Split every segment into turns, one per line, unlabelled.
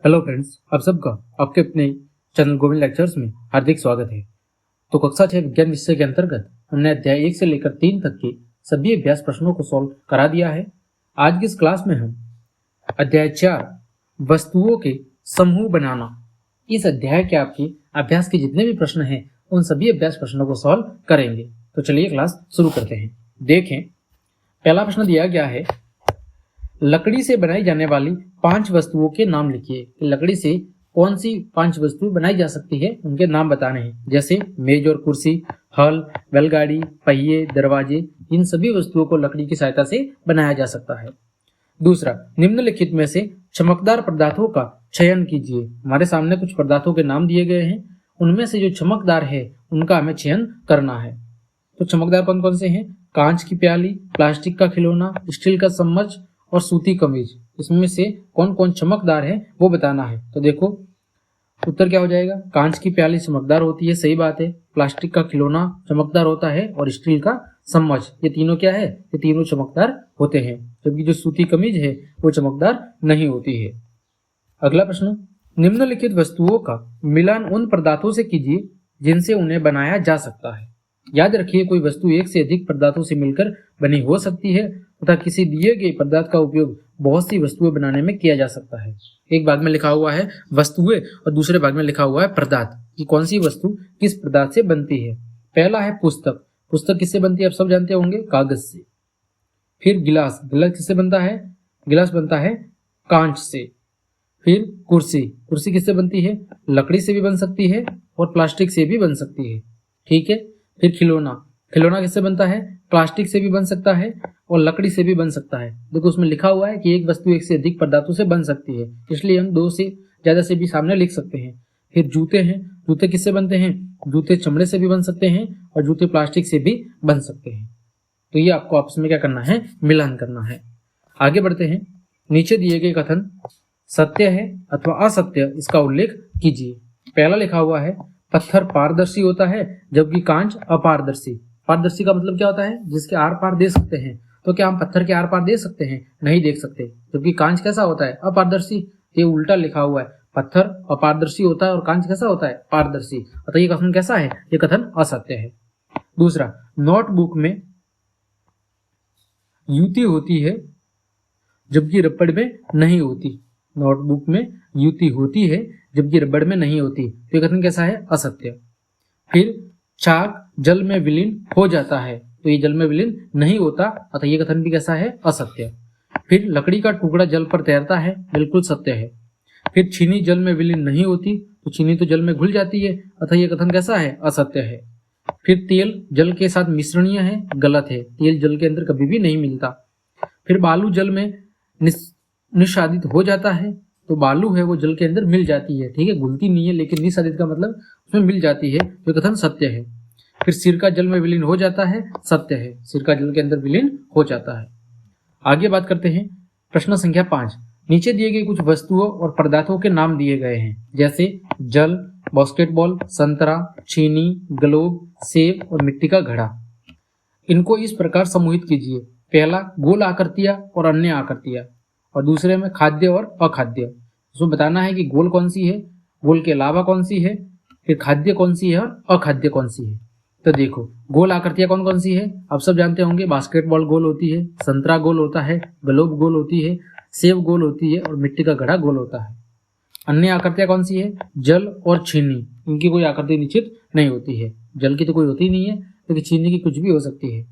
Hello friends, आप सबका आपके अपने चैनल गोविंद लेक्चर्स में हार्दिक स्वागत है। तो कक्षा 6 विज्ञान विषय के अंतर्गत हमने अध्याय 1 से लेकर 3 तक के सभी अभ्यास प्रश्नों को सॉल्व करा दिया है। आज की इस क्लास में हम अध्याय 4 वस्तुओं के समूह बनाना, इस अध्याय के आपके अभ्यास के जितने भी प्रश्न हैं उन सभी अभ्यास प्रश्नों को सॉल्व करेंगे। तो चलिए क्लास शुरू करते हैं। देखें, पहला प्रश्न दिया गया है, लकड़ी से बनाई जाने वाली 5 वस्तुओं के नाम लिखिए। लकड़ी से कौन सी 5 वस्तुएं बनाई जा सकती है, उनके नाम बताने हैं। जैसे मेज और कुर्सी, हल, बैलगाड़ी, पहिए, दरवाजे, इन सभी वस्तुओं को लकड़ी की सहायता से बनाया जा सकता है। दूसरा, निम्नलिखित में से चमकदार पदार्थों का चयन कीजिए। हमारे सामने कुछ पदार्थों के नाम दिए गए हैं, उनमें से जो चमकदार है उनका हमें चयन करना है। तो चमकदार कौन कौन से हैं? कांच की प्याली, प्लास्टिक का खिलौना, स्टील का चम्मच और सूती कमीज। इसमें से कौन कौन चमकदार है वो बताना है। तो देखो उत्तर क्या हो जाएगा। कांच की प्याली चमकदार होती है, सही बात है। प्लास्टिक का खिलौना चमकदार होता है और स्टील का चम्मच, ये तीनों क्या है? ये तीनों चमकदार होते हैं, जबकि जो सूती कमीज है वो चमकदार नहीं होती है। अगला प्रश्न, निम्नलिखित वस्तुओं का मिलान उन पदार्थों से कीजिए जिनसे उन्हें बनाया जा सकता है। याद रखिए, कोई वस्तु एक से अधिक पदार्थों से मिलकर बनी हो सकती है तथा किसी दिए गए पदार्थ का उपयोग बहुत सी वस्तुएं बनाने में किया जा सकता है। एक भाग में लिखा हुआ है वस्तुएं और दूसरे भाग में लिखा हुआ है पदार्थ, कि कौन सी वस्तु किस पदार्थ से बनती है। पहला है पुस्तक। पुस्तक किससे बनती है आप सब जानते होंगे, कागज से। फिर गिलास, गिलास किससे बनता है? गिलास बनता है कांच से। फिर कुर्सी, कुर्सी किससे बनती है? लकड़ी से भी बन सकती है और प्लास्टिक से भी बन सकती है, ठीक है। फिर खिलौना, खिलौना किससे बनता है? प्लास्टिक से भी बन सकता है और लकड़ी से भी बन सकता है। देखो उसमें लिखा हुआ है कि एक वस्तु एक से अधिक पदार्थों से बन सकती है, इसलिए हम 2 से ज्यादा से भी सामने लिख सकते हैं। फिर जूते हैं, जूते किससे बनते हैं? जूते चमड़े से भी बन सकते हैं और जूते प्लास्टिक से भी बन सकते हैं। तो ये आपको आपस में क्या करना है? मिलान करना है। आगे बढ़ते हैं। नीचे दिए गए कथन सत्य है अथवा असत्य, इसका उल्लेख कीजिए। पहला लिखा हुआ है, पत्थर पारदर्शी होता है जबकि कांच अपारदर्शी। पारदर्शी का मतलब क्या होता है? जिसके आर पार दे सकते हैं। तो क्या हम पत्थर के आर पार दे सकते हैं? नहीं देख सकते। जबकि कांच कैसा होता है? अपारदर्शी। ये उल्टा लिखा हुआ है, पत्थर अपारदर्शी होता है और कांच कैसा होता है? पारदर्शी। अतः ये कथन कैसा है? ये कथन असत्य है। दूसरा, नोटबुक में युति होती है जबकि रबड़ में नहीं होती। नोटबुक में युति होती है जबकि रबड़ में नहीं होती। तो ये कथन कैसा है? असत्य। फिर चाक जल में विलीन हो जाता है, तो ये जल में विलीन नहीं होता, अतः ये कथन भी कैसा है? असत्य। फिर लकड़ी का टुकड़ा जल पर तैरता है, बिल्कुल सत्य है। फिर चीनी जल में विलीन नहीं होती, तो चीनी तो जल में घुल जाती है, अतः ये कथन कैसा है? असत्य है। फिर तेल जल के साथ मिश्रणीय है, गलत है। तेल जल के अंदर कभी भी नहीं मिलता। फिर बालू जल में निस्सादित हो जाता है, तो बालू है वो जल के अंदर मिल जाती है, ठीक है, घुलती नहीं है, लेकिन निस्सादित का मतलब उसमें मिल जाती है, तो कथन सत्य है। फिर सिरका जल में विलीन हो जाता है, सत्य है, सिरका जल के अंदर विलीन हो जाता है। आगे बात करते हैं। प्रश्न संख्या 5, नीचे दिए गए कुछ वस्तुओं और पदार्थों के नाम दिए गए हैं, जैसे जल, बास्केटबॉल, संतरा, चीनी, ग्लोब, सेब और मिट्टी का घड़ा। इनको इस प्रकार समूहित कीजिए। पहला गोल आकृतियां और अन्य आकृतियां, और दूसरे में खाद्य और अखाद्य। उसमें बताना है कि गोल कौन सी है, गोल के अलावा कौन सी है, फिर खाद्य कौन सी है और अखाद्य कौन सी है। तो देखो, गोल आकृतियां कौन कौन सी है आप सब जानते होंगे। बास्केटबॉल गोल होती है, संतरा गोल होता है, ग्लोब गोल होती है, सेब गोल होती है और मिट्टी का घड़ा गोल होता है। अन्य आकृतियां कौन सी है? जल और चीनी, इनकी कोई आकृति निश्चित नहीं होती है। जल की तो कोई होती नहीं है, लेकिन चीनी की कुछ भी हो सकती है।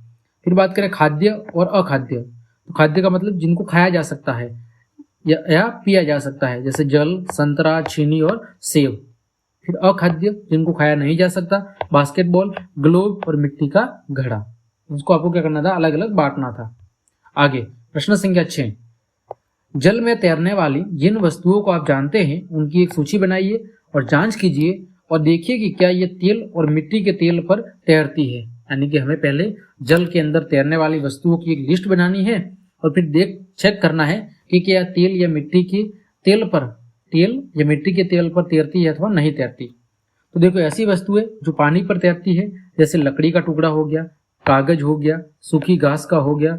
फिर बात करें खाद्य और अखाद्य, तो खाद्य का मतलब जिनको खाया जा सकता है या पिया जा सकता है, जैसे जल, संतरा, चीनी और सेब। फिर अखाद्य जिनको खाया नहीं जा सकता, बास्केटबॉल, ग्लोब और मिट्टी का घड़ा। इसको आपको क्या करना था? अलग अलग बांटना था। आगे प्रश्न संख्या 6, जल में तैरने वाली जिन वस्तुओं को आप जानते हैं उनकी एक सूची बनाइए और जांच कीजिए और देखिए कि क्या ये तेल और मिट्टी के तेल पर तैरती है। यानी कि हमें पहले जल के अंदर तैरने वाली वस्तुओं की एक लिस्ट बनानी है और फिर चेक करना है कि क्या तेल या मिट्टी के तेल पर तैरती है अथवा नहीं तैरती। तो देखो, ऐसी वस्तुएं जो पानी पर तैरती है, जैसे लकड़ी का टुकड़ा हो गया, कागज हो गया, सूखी घास का हो गया,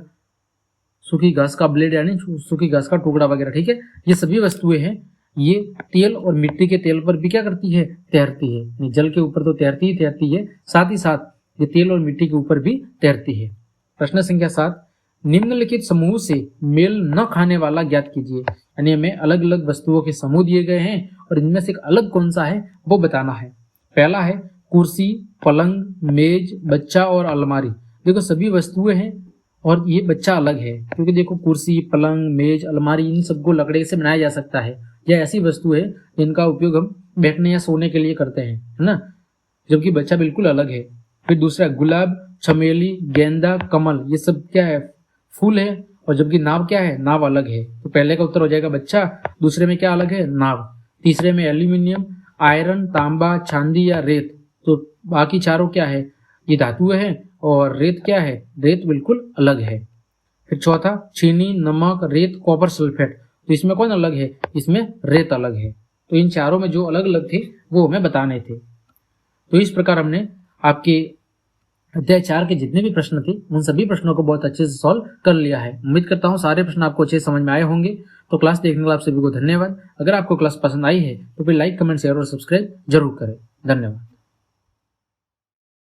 सूखी घास का ब्लेड यानी सूखी घास का टुकड़ा वगैरह, ठीक है। ये सभी वस्तुएं हैं ये तेल और मिट्टी के तेल पर भी क्या करती है, तैरती है। यानी जल के ऊपर तो तैरती ही तैरती है, साथ ही साथ ये तेल और मिट्टी के ऊपर भी तैरती है। प्रश्न संख्या 7, निम्नलिखित समूह से मेल न खाने वाला ज्ञात कीजिए। यानी हमें अलग अलग वस्तुओं के समूह दिए गए हैं और इनमें से एक अलग कौन सा है वो बताना है। पहला है कुर्सी, पलंग, मेज, बच्चा और अलमारी। देखो सभी वस्तुएं हैं और ये बच्चा अलग है, क्योंकि देखो कुर्सी, पलंग, मेज, अलमारी इन सबको लकड़ी से बनाया जा सकता है, या ऐसी वस्तु है जिनका उपयोग हम बैठने या सोने के लिए करते हैं, है ना, जबकि बच्चा बिल्कुल अलग है। फिर दूसरा गुलाब, चमेली, गेंदा, कमल, ये सब क्या है, फूल है, और जबकि नाव क्या है, नाव अलग है। तो पहले का उत्तर हो जाएगा बच्चा, दूसरे में क्या अलग है, नाव, तीसरे में एल्यूमिनियम, आयरन, तांबा, चांदी या रेत। तो बाकी चारों क्या है, ये धातुएं हैं, और रेत क्या है, रेत बिल्कुल अलग है। फिर चौथा चीनी, नमक, रेत, कॉपर सल्फेट। तो इसमें कौन अलग है, इसमें रेत अलग है। तो इन चारों में जो अलग अलग थे वो हमें बताने थे। तो इस प्रकार हमने आपके अध्याय 4 के जितने भी प्रश्न थे उन सभी प्रश्नों को बहुत अच्छे से सॉल्व कर लिया है। उम्मीद करता हूँ सारे प्रश्न आपको अच्छे से समझ में आए होंगे। तो क्लास देखने के लिए आप सभी को धन्यवाद। अगर आपको क्लास पसंद आई है तो फिर लाइक, कमेंट, शेयर और सब्सक्राइब जरूर करें। धन्यवाद।